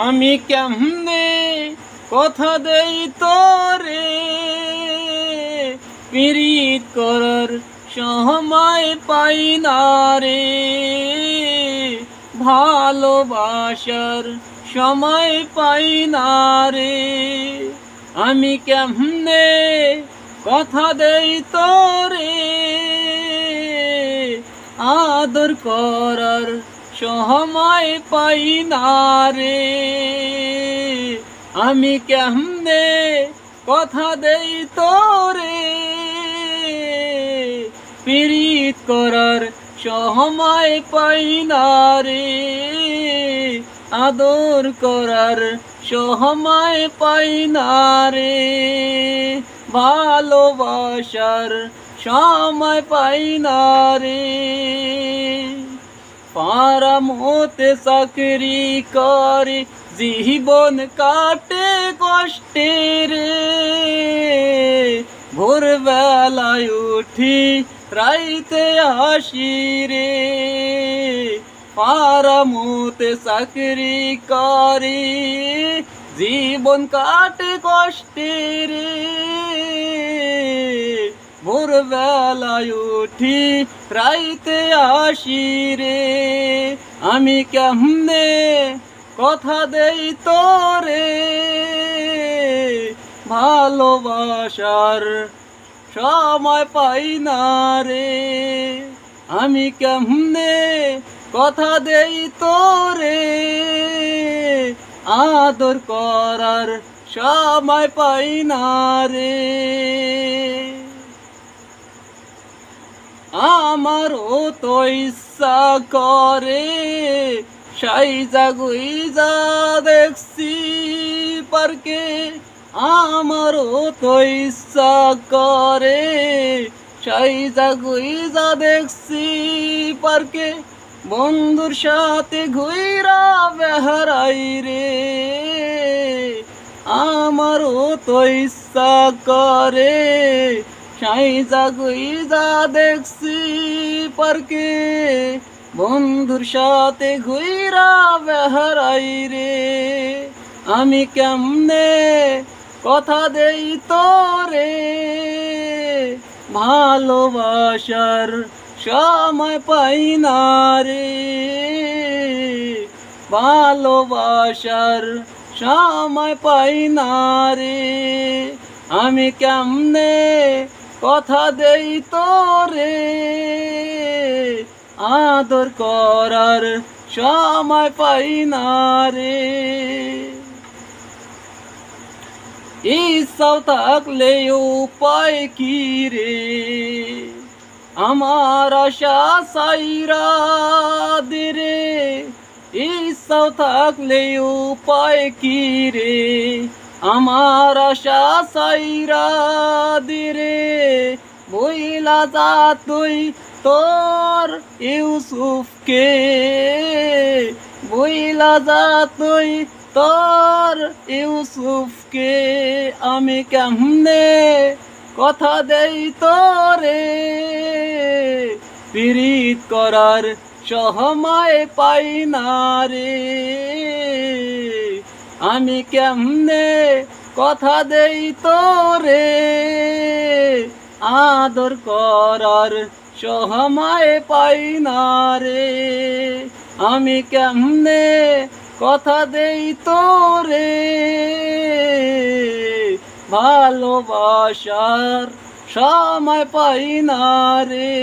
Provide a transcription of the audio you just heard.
আমি কেমনে কথা দেই তোরে, পিরিত করার সময় পাই না রে, ভালোবাসার সময় পাই না রে। আমি কেমনে কথা দেই তোরে, আদর করার সময় পাই না রে। আমি কেমনে কথা দেই তোরে, পিরিত করার সময় পাই না রে, আদর করার সময় পাই না রে, ভালোবাসার সময় পাই না রে। পারামতে চাকরি করে জীবন কাটে কষ্টে রে, ভোরবেলায় উঠি রাইতে আসি রে। পারামতে চাকরি করে জীবন কাটে কষ্টে রে, ভোরবেলায় উঠি রাইতে আসি রে। আমি কেমনে কথা দেই তোরে, ভালোবাসার সময় পাই না রে। আমি কেমনে কথা দেই তোরে, আদর করার সময় পাই না রে। আমারও তো ইচ্ছা করে সাইজা গুইজা দেখছি পার্কে, আমারও তো ইচ্ছা করে সাইজা গুইজা দেখছি পার্কে, বন্ধুর সাথে ঘুইরা বেহারাই রে। আমারও তো ইচ্ছা করে সাইজা গুইজা দেখছি পার্কে, বন্ধুর সাথে ঘুইরা বেহারাই রে। আমি কেমনে কথা দেই তোরে, ভালোবাসার সময় পাই না রে, ভালোবাসার সময় পাই না রে। আমি কেমনে কথা দেই তোরে, আদর করার সময় পাই না রে। ইচ্ছা থাকলে উপায় কি রে, আমার আশা সাইরা দে রে। ইচ্ছা থাকলে উপায় কি রে, আমার আশা সাইরা দে রে। বইলা যা তুই তোর ইউসুফকে, বইলা যা তুই তোর ইউসুফকে। আমি কেমনে কথা দেই তোরে, পিরিত করার সময় পাই না রে। আমি কেমনে কথা দেই তোরে, আদর করার সময় পাই না রে। আমি কেমনে কথা দেই তোরে, ভালোবাসার সময় পাই না রে।